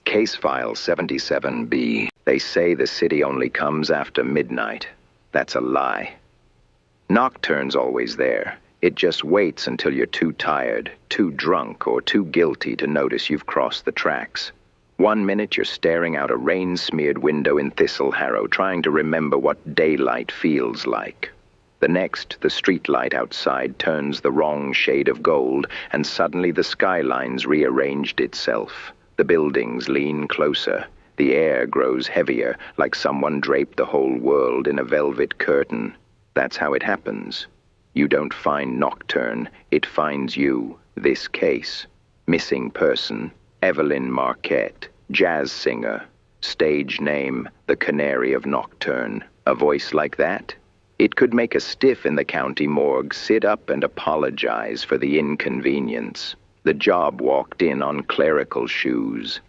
Case File 77B. They say the city only comes after midnight. That's a lie. Nocturn's always there. It just waits until you're too tired, too drunk, or too guilty to notice you've crossed the tracks. 1 minute you're staring out a rain-smeared window in Thistleharrow, trying to remember what daylight feels like. The next, the streetlight outside turns the wrong shade of gold, and suddenly the skyline's rearranged itself. The buildings lean closer. The air grows heavier, like someone draped the whole world in a velvet curtain. That's how it happens. You don't find Nocturn, it finds you. This case. Missing person, Evelyn Marquette, jazz singer. Stage name, the Canary of Nocturn. A voice like that? It could make a stiff in the county morgue sit up and apologize for the inconvenience. The job walked in on clerical shoes.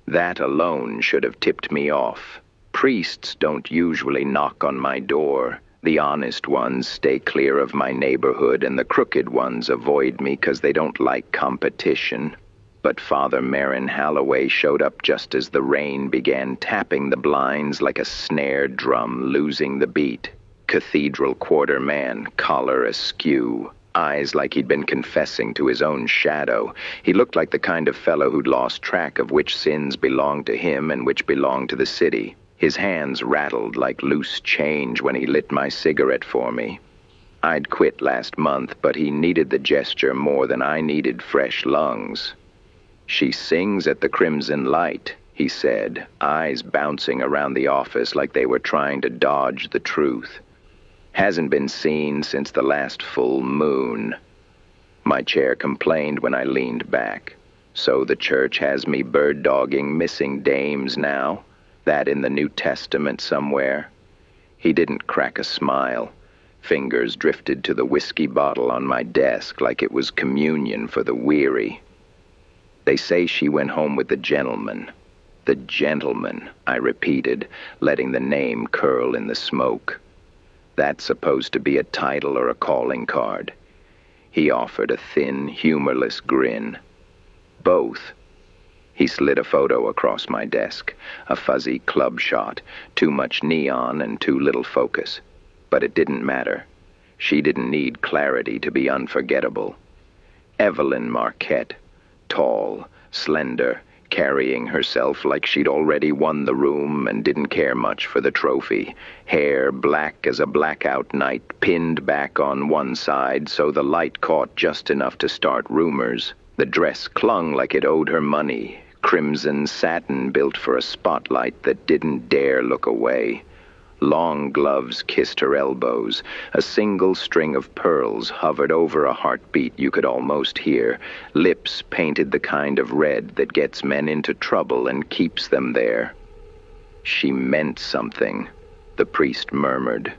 That alone should have tipped me off. Priests don't usually knock on my door. The honest ones stay clear of my neighborhood, and the crooked ones avoid me because they don't like competition. But Father Marin Halloway showed up just as the rain began tapping the blinds like a snare drum losing the beat. Cathedral quarter man, collar askew, eyes like he'd been confessing to his own shadow. He looked like the kind of fellow who'd lost track of which sins belonged to him and which belonged to the city. His hands rattled like loose change when he lit my cigarette for me. I'd quit last month, but he needed the gesture more than I needed fresh lungs. "She sings at the Crimson Light," he said, eyes bouncing around the office like they were trying to dodge the truth. "Hasn't been seen since the last full moon." My chair complained when I leaned back. "So the church has me bird-dogging missing dames now? That in the New Testament somewhere?" He didn't crack a smile. Fingers drifted to the whiskey bottle on my desk like it was communion for the weary. "They say she went home with the gentleman." "The gentleman," I repeated, letting the name curl in the smoke. "That's supposed to be a title or a calling card." He offered a thin, humorless grin. "Both." He slid a photo across my desk, a fuzzy club shot, too much neon and too little focus. But it didn't matter. She didn't need clarity to be unforgettable. Evelyn Marquette, tall, slender, carrying herself like she'd already won the room and didn't care much for the trophy. Hair black as a blackout night, pinned back on one side so the light caught just enough to start rumors. The dress clung like it owed her money, crimson satin built for a spotlight that didn't dare look away. Long gloves kissed her elbows. A single string of pearls hovered over a heartbeat you could almost hear. Lips painted the kind of red that gets men into trouble and keeps them there. "She meant something," the priest murmured.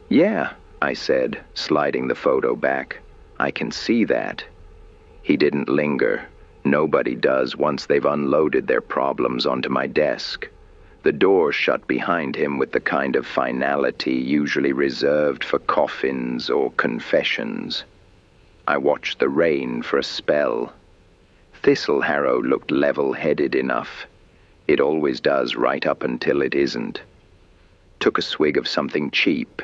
"Yeah," I said, sliding the photo back. "I can see that." He didn't linger. Nobody does once they've unloaded their problems onto my desk. The door shut behind him with the kind of finality usually reserved for coffins or confessions. I watched the rain for a spell. Thistleharrow looked level-headed enough. It always does right up until it isn't. Took a swig of something cheap,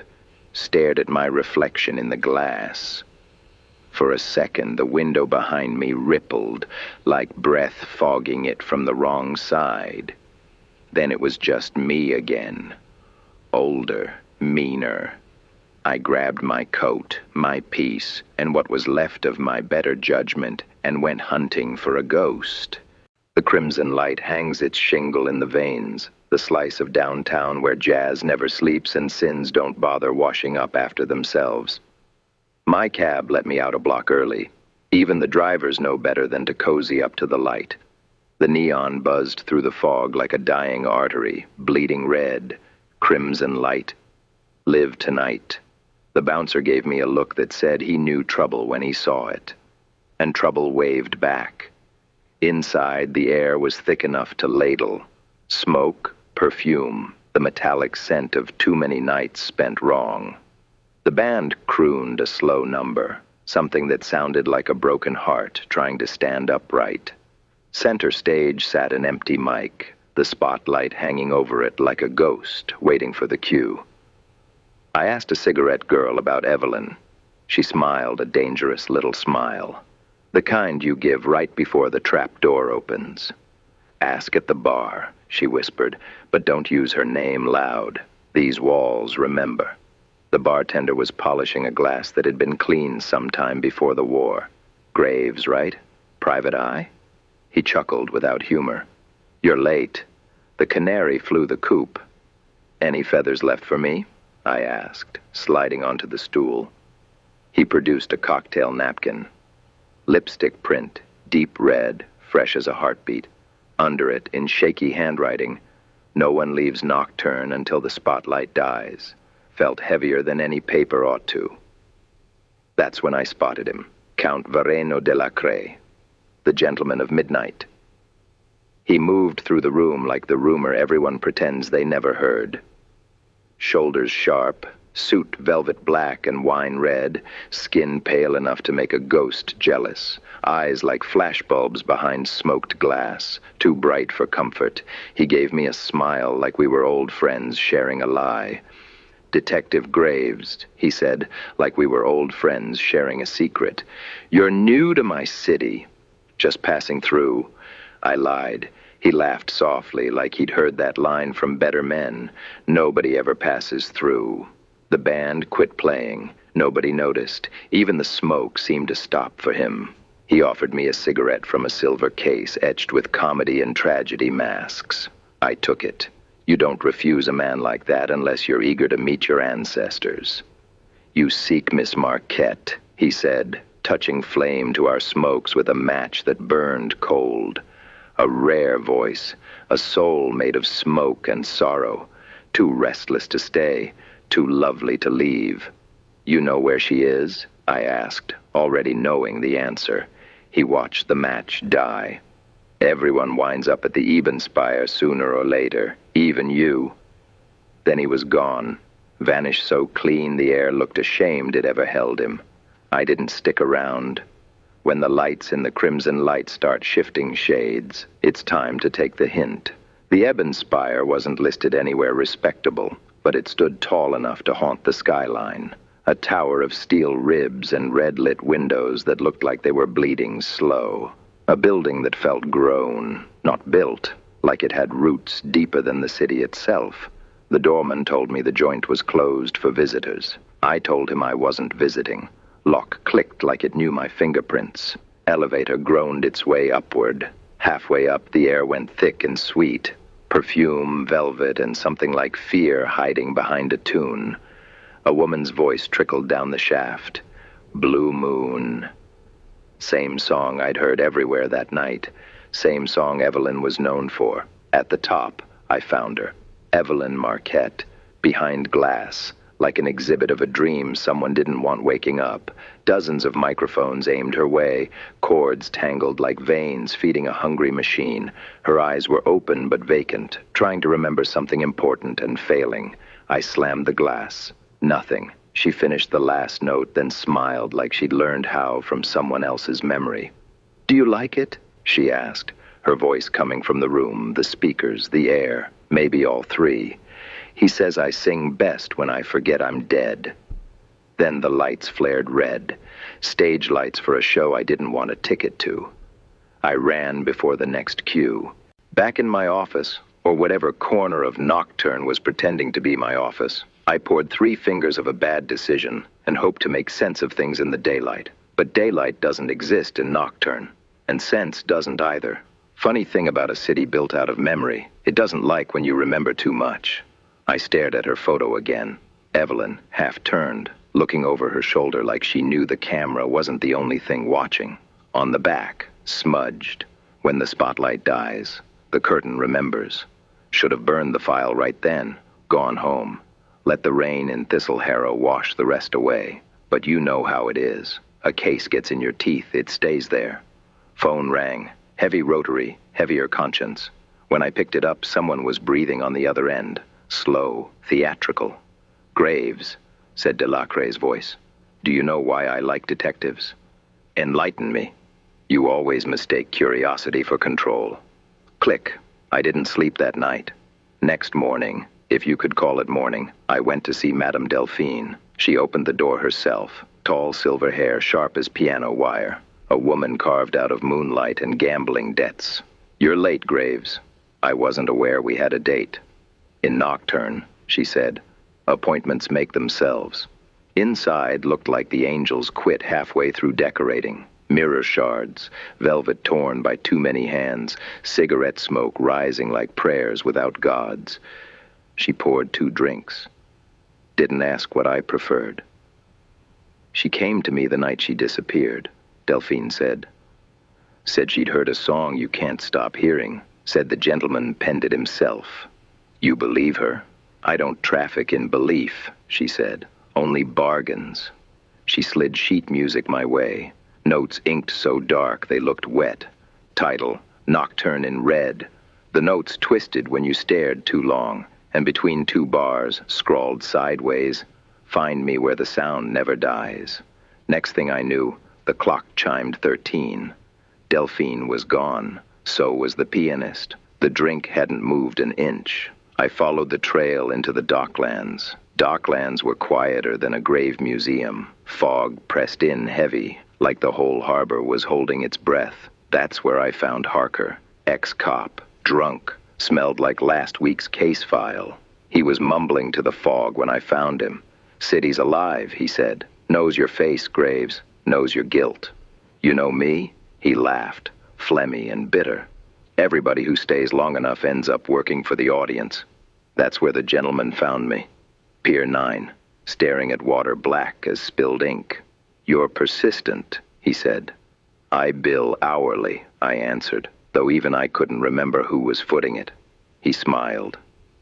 stared at my reflection in the glass. For a second, the window behind me rippled, like breath fogging it from the wrong side. Then it was just me again. Older, meaner. I grabbed my coat, my piece, and what was left of my better judgment, and went hunting for a ghost. The Crimson Light hangs its shingle in the veins, the slice of downtown where jazz never sleeps and sins don't bother washing up after themselves. My cab let me out a block early. Even the drivers know better than to cozy up to the light. The neon buzzed through the fog like a dying artery, bleeding red. Crimson Light. Live tonight. The bouncer gave me a look that said he knew trouble when he saw it. And trouble waved back. Inside, the air was thick enough to ladle. Smoke, perfume, the metallic scent of too many nights spent wrong. The band crooned a slow number, something that sounded like a broken heart trying to stand upright. Center stage sat an empty mic, the spotlight hanging over it like a ghost waiting for the cue. I asked a cigarette girl about Evelyn. She smiled a dangerous little smile, the kind you give right before the trap door opens. "Ask at the bar," she whispered, "but don't use her name loud. These walls remember." The bartender was polishing a glass that had been cleaned sometime before the war. "Graves, right? Private Eye?" He chuckled without humor. "You're late. The canary flew the coop." "Any feathers left for me?" I asked, sliding onto the stool. He produced a cocktail napkin. Lipstick print, deep red, fresh as a heartbeat. Under it, in shaky handwriting, "No one leaves Nocturn until the spotlight dies." Felt heavier than any paper ought to. That's when I spotted him, Count Vareno de la Craie, the gentleman of midnight. He moved through the room like the rumor everyone pretends they never heard. Shoulders sharp, suit velvet black and wine red, skin pale enough to make a ghost jealous, eyes like flashbulbs behind smoked glass, too bright for comfort. He gave me a smile like we were old friends sharing a lie. "Detective Graves," he said, like we were old friends sharing a secret. "You're new to my city." "Just passing through." I lied. He laughed softly, like he'd heard that line from Better Men. "Nobody ever passes through." The band quit playing. Nobody noticed. Even the smoke seemed to stop for him. He offered me a cigarette from a silver case etched with comedy and tragedy masks. I took it. You don't refuse a man like that unless you're eager to meet your ancestors. "You seek Miss Marquette," he said, touching flame to our smokes with a match that burned cold. A rare voice, a soul made of smoke and sorrow, too restless to stay, too lovely to leave. "You know where she is?" I asked, already knowing the answer. He watched the match die. "Everyone winds up at the Ebenspire sooner or later, even you." Then he was gone, vanished so clean the air looked ashamed it ever held him. I didn't stick around. When the lights in the crimson light start shifting shades, it's time to take the hint. The Ebenspire wasn't listed anywhere respectable, but it stood tall enough to haunt the skyline. A tower of steel ribs and red-lit windows that looked like they were bleeding slow. A building that felt grown, not built, like it had roots deeper than the city itself. The doorman told me the joint was closed for visitors. I told him I wasn't visiting. Lock clicked like it knew my fingerprints. Elevator groaned its way upward. Halfway up, the air went thick and sweet. Perfume, velvet, and something like fear hiding behind a tune. A woman's voice trickled down the shaft. "Blue Moon." Same song I'd heard everywhere that night. Same song Evelyn was known for. At the top, I found her. Evelyn Marquette, behind glass, like an exhibit of a dream someone didn't want waking up. Dozens of microphones aimed her way, cords tangled like veins feeding a hungry machine. Her eyes were open but vacant, trying to remember something important and failing. I slammed the glass. Nothing. She finished the last note, then smiled like she'd learned how from someone else's memory. "Do you like it?" she asked, her voice coming from the room, the speakers, the air, maybe all three. "He says I sing best when I forget I'm dead." Then the lights flared red, stage lights for a show I didn't want a ticket to. I ran before the next cue. Back in my office, or whatever corner of Nocturn was pretending to be my office, I poured 3 fingers of a bad decision and hoped to make sense of things in the daylight. But daylight doesn't exist in Nocturn, and sense doesn't either. Funny thing about a city built out of memory, it doesn't like when you remember too much. I stared at her photo again. Evelyn, half-turned, looking over her shoulder like she knew the camera wasn't the only thing watching. On the back, smudged. "When the spotlight dies, the curtain remembers." Should have burned the file right then, gone home. Let the rain in Thistle Harrow wash the rest away. But you know how it is. A case gets in your teeth, it stays there. Phone rang. Heavy rotary, heavier conscience. When I picked it up, someone was breathing on the other end. Slow, theatrical. "Graves," said de la Craie's voice. "Do you know why I like detectives?" "Enlighten me." You always mistake curiosity for control. Click. I didn't sleep that night. Next morning, if you could call it morning, I went to see Madame Delphine. She opened the door herself. Tall silver hair sharp as piano wire. A woman carved out of moonlight and gambling debts. You're late, Graves. I wasn't aware we had a date. In Nocturn, she said. Appointments make themselves. Inside looked like the angels quit halfway through decorating. Mirror shards, velvet torn by too many hands, cigarette smoke rising like prayers without gods. She poured 2 drinks. Didn't ask what I preferred. She came to me the night she disappeared, Delphine said. Said she'd heard a song you can't stop hearing. Said the gentleman penned it himself. You believe her? I don't traffic in belief, she said. Only bargains. She slid sheet music my way. Notes inked so dark they looked wet. Title, Nocturn in red. The notes twisted when you stared too long, and between 2 bars, scrawled sideways, find me where the sound never dies. Next thing I knew, the clock chimed 13. Delphine was gone. So was the pianist. The drink hadn't moved an inch. I followed the trail into the docklands. Docklands were quieter than a grave museum. Fog pressed in heavy, like the whole harbor was holding its breath. That's where I found Harker, ex-cop, drunk, smelled like last week's case file. He was mumbling to the fog when I found him. City's alive, he said. Knows your face, Graves. Knows your guilt. You know me? He laughed, phlegmy and bitter. Everybody who stays long enough ends up working for the audience. That's where the gentleman found me. Pier 9, staring at water black as spilled ink. You're persistent, he said. I bill hourly, I answered, though even I couldn't remember who was footing it. He smiled.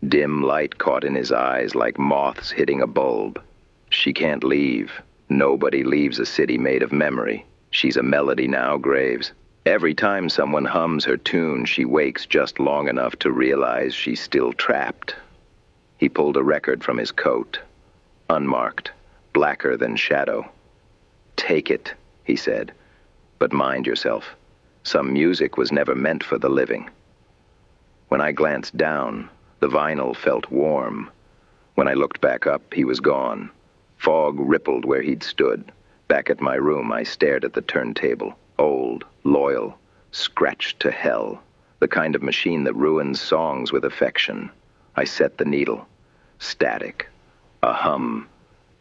Dim light caught in his eyes like moths hitting a bulb. She can't leave. Nobody leaves a city made of memory. She's a melody now, Graves. Every time someone hums her tune, she wakes just long enough to realize she's still trapped. He pulled a record from his coat. Unmarked, blacker than shadow. Take it, he said. But mind yourself. Some music was never meant for the living. When I glanced down, the vinyl felt warm. When I looked back up, he was gone. Fog rippled where he'd stood. Back at my room, I stared at the turntable. Old, loyal, scratched to hell. The kind of machine that ruins songs with affection. I set the needle. Static. A hum.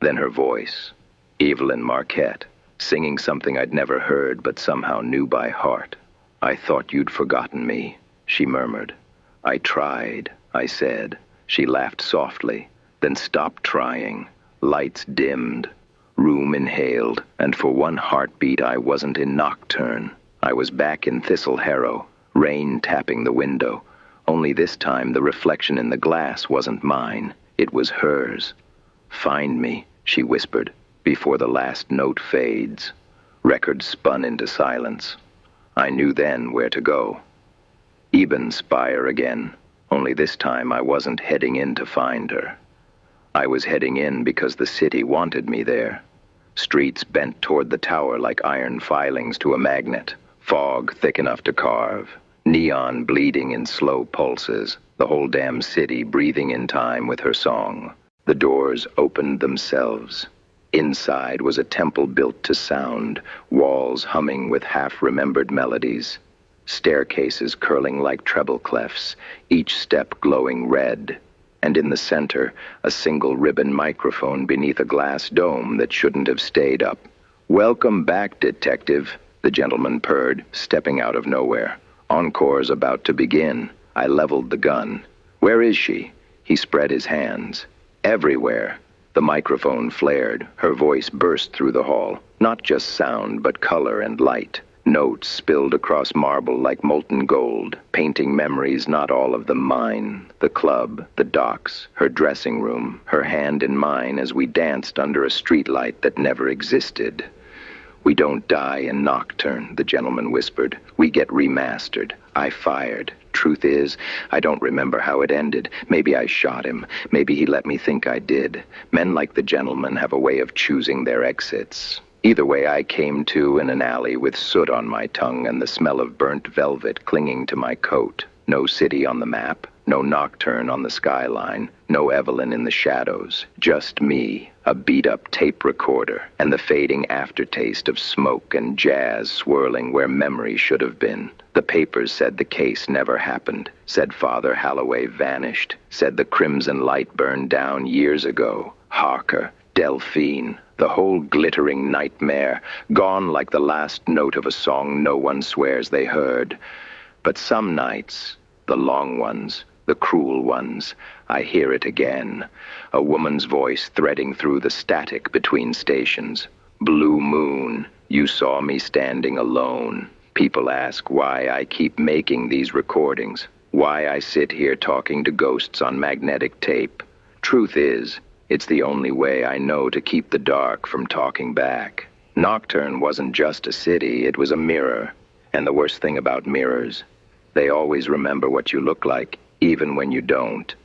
Then her voice. Evelyn Marquette, singing something I'd never heard but somehow knew by heart. I thought you'd forgotten me, she murmured. I tried, I said. She laughed softly, then stopped trying. Lights dimmed. Room inhaled, and for one heartbeat I wasn't in Nocturn. I was back in Thistle Harrow, rain tapping the window. Only this time the reflection in the glass wasn't mine. It was hers. Find me, she whispered, before the last note fades. Record spun into silence. I knew then where to go. Eben Spire again, only this time I wasn't heading in to find her. I was heading in because the city wanted me there. Streets bent toward the tower like iron filings to a magnet. Fog thick enough to carve. Neon bleeding in slow pulses. The whole damn city breathing in time with her song. The doors opened themselves. Inside was a temple built to sound. Walls humming with half-remembered melodies. Staircases curling like treble clefs. Each step glowing red. And in the center, a single ribbon microphone beneath a glass dome that shouldn't have stayed up. Welcome back, detective, the gentleman purred, stepping out of nowhere. Encore's about to begin. I leveled the gun. Where is she? He spread his hands. Everywhere. The microphone flared. Her voice burst through the hall. Not just sound, but color and light. Notes spilled across marble like molten gold, painting memories, not all of them mine. The club, the docks, her dressing room, her hand in mine as we danced under a streetlight that never existed. We don't die in Nocturn, the gentleman whispered. We get remastered. I fired. Truth is, I don't remember how it ended. Maybe I shot him. Maybe he let me think I did. Men like the gentleman have a way of choosing their exits. Either way, I came to in an alley with soot on my tongue and the smell of burnt velvet clinging to my coat. No city on the map, no Nocturn on the skyline, no Evelyn in the shadows. Just me, a beat-up tape recorder, and the fading aftertaste of smoke and jazz swirling where memory should have been. The papers said the case never happened, said Father Halloway vanished, said the crimson light burned down years ago. Harker, Delphine, the whole glittering nightmare, gone like the last note of a song no one swears they heard. But some nights, the long ones, the cruel ones, I hear it again, a woman's voice threading through the static between stations. Blue moon, you saw me standing alone. People ask why I keep making these recordings, why I sit here talking to ghosts on magnetic tape. Truth is, it's the only way I know to keep the dark from talking back. Nocturne wasn't just a city, it was a mirror. And the worst thing about mirrors, they always remember what you look like, even when you don't.